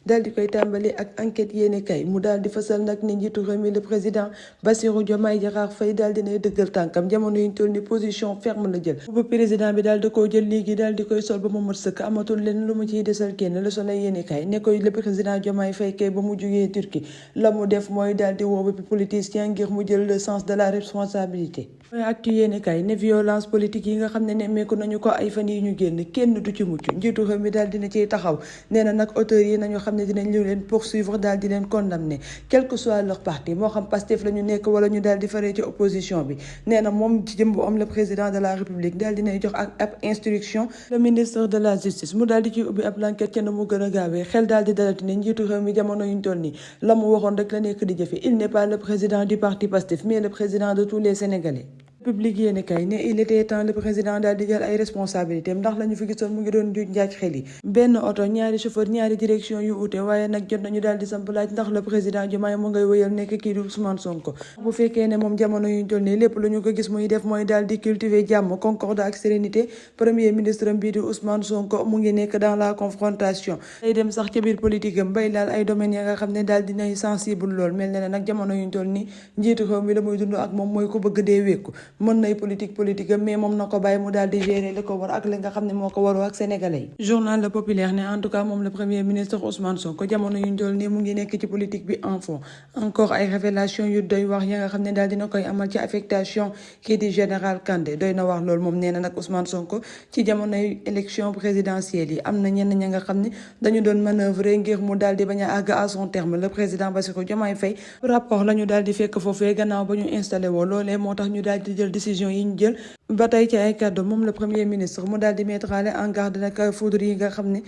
daal di koy tàmbali ak enquête yéene kay mu daal di fësal nag ni njiitu réew mi le président Bassirou Diomaye Diakhar Faye daal dinay dëggal tànkam jamono yuñ toll ni position ferme la jël bu président bi daal di koo jël léegi daal di koy sol ba mu mat sëkk amatul leen lu mu ciy desal kenn Le Soleil yéene kay ne koy le président Diomaye Faye kay ba mu jugee Turquie la mu def mooy daal di woo bépp politicien ngir mu jël le sens de la responsabilité. mooy actu yéene kay ne violence politique yi nga xam ne nemmeeku nañu ko ay fan yi ñu génn kenn du ci mucc njiitu réew mi daal dina ciy taxaw nee na nag auteurs yi nañu xam ne dinañ leen poursuivre daal di leen condamner quel que soit leur parti moo xam Pastef la ñu nekk wala ñu daal di faree ci opposition bi nee na moom ci jëm bu am le président de la république daal dinay jox ak ab instruction le ministre de la justice mu daal di ciy ubbi ab enquête ca na mu gën a gaawee xel daal di dalati ne njiitu réew mi jamono yuñ toll nii la mu waxoon rek la nekk di jëfe il n'est pas le président du parti Pastef mais le président de tous les Sénégalais. Public yéene kay ne il était temps le président daal di jël ay responsabilités ndax la ñu fi gisoon mu ngi doon juuj njaaj xel yi benn oto ñaari chauffeur ñaari direction yu ute waaye nag jot nañu daal di samp laaj ndax le président Diomaye mu ngay wëyal nekk kii di Ousmane Sonko bu fekkee ne moom jamono yuñ toll nii lépp lu ñu ko gis muy def mooy daal di cultiver jàmm concorde ak sérénité premier ministre bii di Ousmane Sonko mu ngi nekk dans la confrontation day dem sax ca biir politique am bay laal ay domaines ya nga xam ne daal dinay sensible lool mel ne nag jamono yuñ toll nii njiitu réew mi la muy dund ak moom mooy ko bëgg dee wékku mën nay politique am mais moom na ko bàyyi mu daal di gérer li ko war ak li nga xam ne moo ko waroo ak sénégalais yi. journal Le Populaire ne en tout cas moom le premier ministre Ousmane Sonko jamono yu ñu toll nii mu ngi nekk ci politique bi en fond encore ay révélation yu doy wax ya nga xam ne daal dina koy amal ci affectation kii di général Kandé doy na wax loolu moom nee na nag Ousmane Sonko ci jamonoy élection présidentielle yi am na ñenn ña nga xam ne dañu doon manœuvrer ngir mu daal di bañ a àgg à son terme le président Bassirou Diomaye Faye rapport la ñu daal di fekk foofee gannaaw ba ñu installé woo loolee moo tax ñu daal di jël décision yi ñu jël ba tey ci ay kàddu moom le premier ministre mu daal di mettre en garde nag foudre yi nga xam ne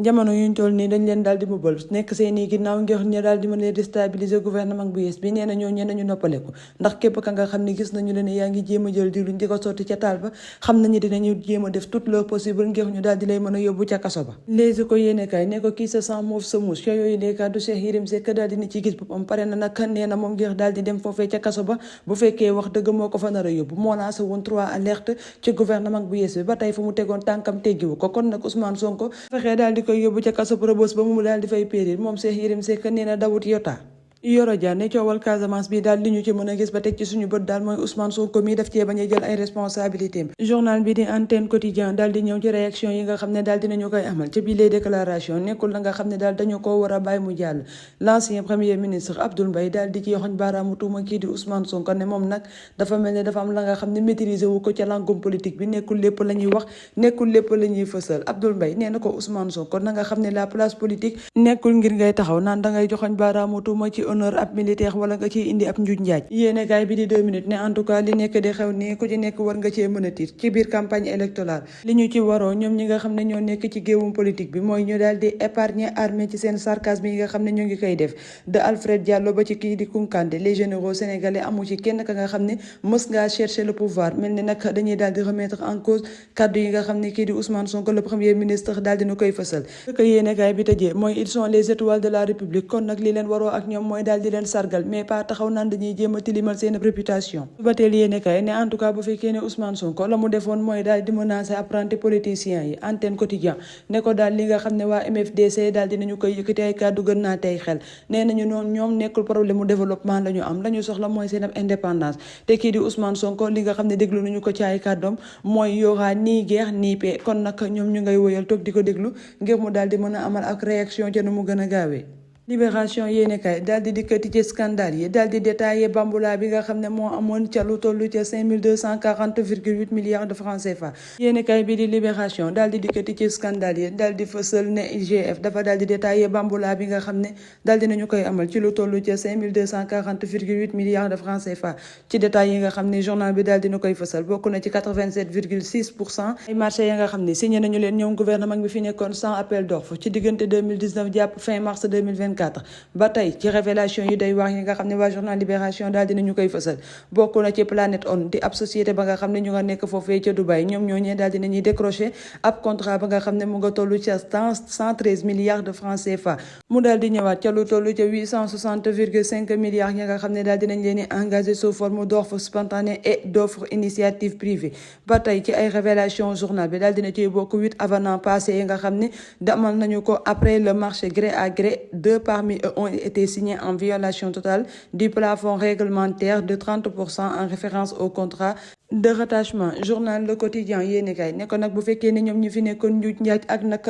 jamono yuñ toll nii dañ leen daal di mëbal nekk seeni ginnaaw ngir ñu daal di mën a déstabiliser gouvernement bu yees bi nee na ñoo nañu noppaleku ndax képp ka nga xam ne gis nañu leen yaa ngi jéem a jël diwlin di ko sotti ca taal ba xam nañu dinañu jéem a def tout leur possible ngir ñu daal di lay mën a yóbbu ca kaso ba léegi ko yéene kay ne ko kii sa sang moof sa mouche ca yooyu les kàddu Cheikh Yérim Seck daal dina ci gis boppam pare na nag nee na moom ngir daal di dem foofee ca kaso ba bu fekkee wax dëgg moo ko fa nar a yóbbu moo lancé woon 3 alertes ci gouvernement bu yees bi ba tey fu mu tegoon tànkam teggiwu ko kon nag Ousmane Sonko fexee daal di koy yóbbu ca kaso Rebeuss ba mu daal di fay périr moom Cheikh Yérim Seck nee na dawut yota Yoro Dia ne coowal Casamance bi daal li ñu ci mën a gis ba teg ci suñu bët daal mooy Ousmane Sonko mi daf cee bañ a jël ay responsabilités journal bi di Antenne Quotidien daal di ñëw ci réaction yi nga xam ne daal dinañu koy amal ci biir déclaration nekkul la nga xam ne daal dañu ko war a bàyyi mu jàll l'ancien premier ministre Abdoul Mbaye daal di ci yoxoñ baaraamu tuuma kii di Ousmane Sonko ne moom nag dafa mel ne dafa am la nga xam ne maîtriser wu ko ca langum politique bi nekkul lépp la ñuy wax nekkul lépp la ñuy fësal Abdoul Mbaye nee na ko Ousmane Sonko na nga xam ne la place politique nekkul ngir ngay taxaw naan dangay joxoñ baaraamu tuuma ci honneur ab militaire wala nga ciy indi ab njuuj njaaj yéene kaay bi di 2 minutes ne en tout cas li nekk di xew nii ku ci nekk war nga cee mën a tiit ci biir campagne électorale li ñu ci waroo ñoom ñi nga xam ne ñoo nekk ci géewum politique bi mooy ñu daal di épargner armée ci seen sarcasme yi nga xam ne ñoo ngi koy def de Alfred Diallo ba ci kii di Kounkandé les généraux sénégalais amu ci kenn ka nga xam ne mës ngaa chercher le pouvoir mel ni nag dañuy daal di remettre en cause kaddu yi nga xam ne kii di Ousmane Sonko le premier ministre daal dina koy fësal que yéene kaay bi tëjee mooy ils sont les étoiles de la république kon nag li leen waroo ak ñoom mooy daal di leen sargal mais pas taxaw naan dañuy jéem a tilimal seen réputation ba teel yéene kay ne en tout cas bu fekkee ne Ousmane Sonko la mu defoon mooy daal di menacer apprenti politiciens yi Antenne Quotidien ne ko daal li nga xam ne waa MFDC daal dinañu koy yëkkati ay kàddu gën naa tey xel nee nañu noonu ñoom nekkul problème mu développement la ñu am la ñu soxla mooy seen ab indépendance te kii di Ousmane Sonko li nga xam ne déglu nañu ko ci ay kàddoom mooy yoraa nii guerre nii paix kon nag ñoom ñu ngay woyal toog di ko déglu ngir mu daal di mën a amal ak réaction ca nu mu gën a gaawee Libération yéene kay daal di dikkati ci scandale yi daal di détaillé bambula bi nga xam ne moo amoon ca lu toll ca 5240,8 milliards de francs CFA yéene kay bi di Libération daal di dikkati ci scandale yi daal di fësal ne IGF dafa daal di détaillé bambula bi nga xam ne daal dinañu koy amal ci lu toll ca 5240,8 milliards de francs CFA ci détails yi nga xam ne journal bi daal dina koy fësal bokk na ci 87,6% ay marché ya nga xam ne signé nañu leen ñoom gouvernement bi fi nekkoon sans appel d'offre ci diggante 2019 jàpp fin mars 2024 2024 ba tey ci révélation yi day wax yi nga xam ne waa journal Libération daal dinañu koy fësal bokk na ci Planète On di ab société ba nga xam ne ñu nga nekk foofee ca Dubaï ñoom ñooñee daal dinañuy décroché ab contrat ba nga xam ne mu nga toll ca 113 milliards de francs CFA mu daal di ñëwaat ca lu toll ca 860,5 milliards yi nga xam ne daal dinañ leen di engagé sous forme d'offre spontanée et d'offre initiative privée ba tey ci ay révélation journal bi daal dina ciy bokk 8 avenants passés yi nga xam ne damal nañu ko après le marché gré à gré. 2 parmi eux ont été signés en violation totale du plafond réglementaire de 30% en référence au contrat de rattachement. Journal Le Quotidien yéeni kay ne ko nag bu fekkee ne ñoom ñu fi nekkoon njuuj njaaj ak nag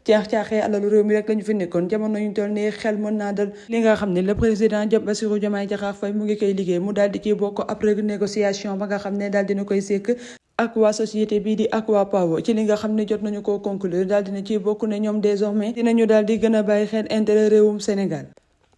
caaxee alalu réew mi rek la ñu fi nekkoon jamono ñu toll nii xel mën naa dal li nga xam ne le président Bassirou Diomaye Diakhar Faye mu ngi koy liggéey mu daal di ci bokk après négociation ba nga xam ne daal dina koy sekk ak waa société bii di Aqua Power ci li nga xam ne jot nañu koo conclure daal dina ciy bokk ne ñoom désormais dinañu daal di gën a bàyyi xel intérêt réewum Sénégal.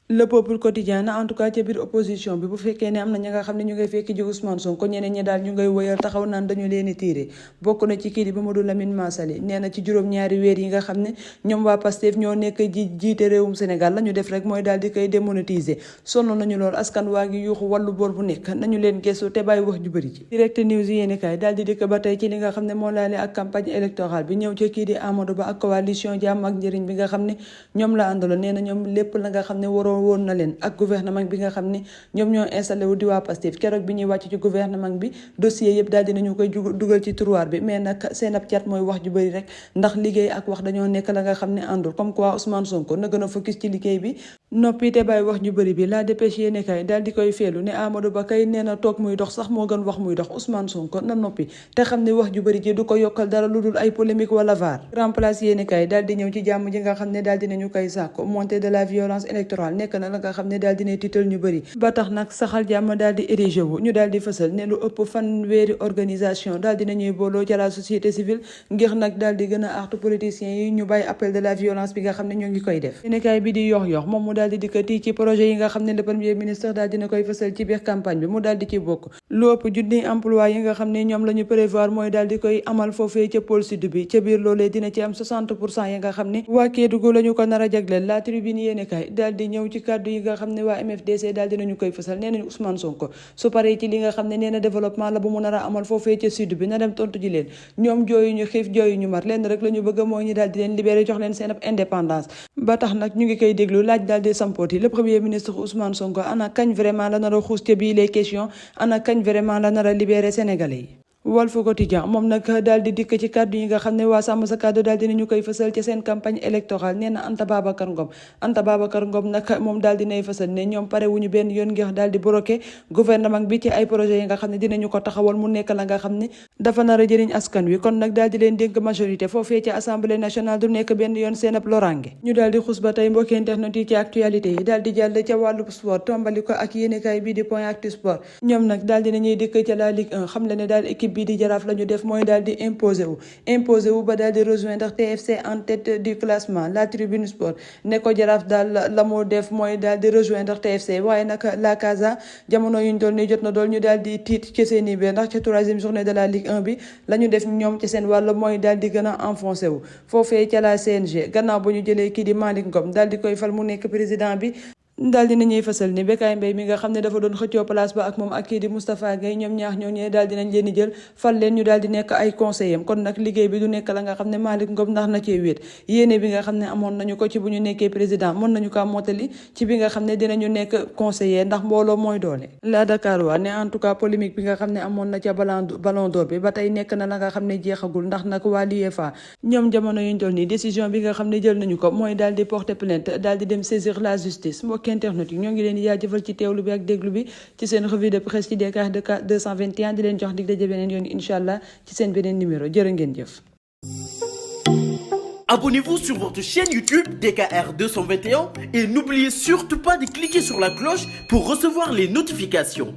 Le Peuple Quotidien na en tout cas ca biir opposition bi bu fekkee ne am na ñi nga xam ne ñu ngay fekk ji Ousmane Sonko ñeneen ñi daal ñu ngay wëyal taxaw naan dañu leen di tiire bokk na ci kii di Mamadou Lamine Massaly nee na ci juróom-ñaari weer yi nga xam ne ñoom waa Pastef ñoo nekk jiite réewum Sénégal la ñu def rek mooy daal di koy démonétiser sonn nañu lool askan waa ngi yuuxu wàllu boor bu nekk nañu leen gëstu te bàyyi wax ju bëri ci Direct News yéeni kaay daal di dikk ba tey ci li nga xam ne moo laale ak campagne électorale bi ñëw ca kii di Amadou Ba ak coalition Jàmm ak Njëriñ bi nga xam ne ñoom la àndaloon nee na ñoom lépp la nga xam ne waroo woon na leen ak gouvernement bi nga xam ne ñoom ñoo installé wu di waa Pastef keroog bi ñuy wàcc ci gouvernement bi dossier yëpp daal dinañu koy dugal ci tiroir bi mais nag seen ab cat mooy wax ju bëri rek ndax liggéey ak wax dañoo nekk la nga xam ne àndul comme quoi Ousmane Sonko na gën a focus ci liggéey bi noppi te bàyyi wax ju bëri bi la dépêche yéene kay daal di koy feelu ne Amadou Ba kay nee na toog muy dox sax moo gën wax muy dox Ousmane Sonko na noppi te xam ne wax ju bëri ji du ko yokkal dara lu dul ay polémique wala vaar grand place yéene kay daal di ñëw ci jàmm ji nga xam ne daal dinañu koy sàkk montée de la violence électorale nekk na la nga xam ne daal dina tiital ñu bëri ba tax nag saxal jàmm daal di érigé wu ñu daal di fësal ne lu ëpp fanweeri organisation daal dinañuy booloo ca la société civile ngir nag daal di gën a artu politiciens yi ñu bàyyi appel de la violence bi nga xam ne ñoo ngi koy def yéenekaay bi di yox moom mu daal di dikkati ci projet yi nga xam ne le premier ministre daal dina koy fësal ci biir campagne bi mu daal di ci bokk lu ëpp junni emploi yi nga xam ne ñoom la ñu prévoir mooy daal di koy amal foofee ca pôle sud bi ca biir loolee dina ci am 60% yi nga xam ne waa Kédougou la ñu ko nar a jagleel la tribune yéenekaay daal di ñëw ci kàddu yi nga xam ne waa MFDC daal dinañu koy fësal nee nañu Ousmane Sonko su paree ci li nga xam ne nee na développement la bu mu nar a amal foofee ca sud bi na dem tontu ji leen ñoom jooyu ñu xiif jooyu ñu mar leen rek la ñu bëgg mooy ñi daal di leen libéré jox leen seen ab indépendance ba tax nag ñu ngi koy déglu laaj daal di sampooti le premier ministre Ousmane Sonko ana kañ vraiment la nar a xuus ca bii les questions ana kañ vraiment la nar a libéré sénégalais yi Walf Quotidien moom nag daal di dikk ci kàddu yi nga xam ne waa Sàmm Sa Kàddu daal dinañu koy fësal ci seen campagne électorale nee na Anta Babacar Ngom nag moom daal dinay fësal ne ñoom pare wuñu benn yoon ngir daal di bloqué gouvernement bi ci ay projets yi nga xam ne dinañu ko taxawal mu nekk la nga xam ne dafa nar a jëriñ askan wi kon nag daal di leen dénk majorité foofee ci assemblée nationale du nekk benn yoon seen ab lorange ñu daal di xus ba tey mbokki internet yi ci actualité yi daal di jàll ca wàllu sport tombali ko ak yéenekaay bi di Point Actu Sport ñoom nag daal dinañuy dikk ca la Ligue 1 xam le ne daal équipe bii di Jaraaf la ñu def mooy daal di imposé wu ba daal di rejoindre TFC en tête du classement la Tribune Sport ne ko Jaraaf daal la moo def mooy daal di rejoindre TFC waaye nag la Casa jamono yuñ toll nii jot na dool ñu daal di tiit ci seen i biir ndax ca 3e journée de la Ligue 1 bi la ñu def ñoom ci seen wàll mooy daal di gën a enfoncé wu foofee ca la CNG gannaaw ba ñu jëlee kii di Malick Ngom daal di koy fal mu nekk président bi daal dina ñuy fësal ni Bécaye Mbaye mi nga xam ne dafa doon xëccoo place ba ak moom ak kii di Moustapha Gueye ñoom ñaax ñoo ñee daal dinañ leen di jël fal leen ñu daal di nekk ay conseillers kon nag liggéey bi du nekk la nga xam ne Malick Ngom ndax na cee wéet yéene bi nga xam ne amoon nañu ko ci bu ñu nekkee président mën nañu ko mottali ci bi nga xam ne dinañu nekk conseiller ndax mbooloo mooy doole la Dakar waa ne en tout cas polémique bi nga xam ne amoon na ca ballon d'or bi ba tey nekk na la nga xam ne jeexagul ndax nag waa l'UEFA ñoom jamono yuñ toll nii décision bi nga xam ne jël nañu ko mooy daal di porter plainte daal di dem saisir la justice mbokk internet yi ñoo ngi leen di jaajëfal ci teewlu bi ak déglu bi ci seen revue de presse ci DKR 221 di leen jox dig daje beneen yoon incha allah ci seen beneen numéro jërë ngeen jëf. Abonnez-vous sur votre chaîne YouTube DKR 221 et n'oubliez surtout pas de cliquer sur la cloche pour recevoir les notifications.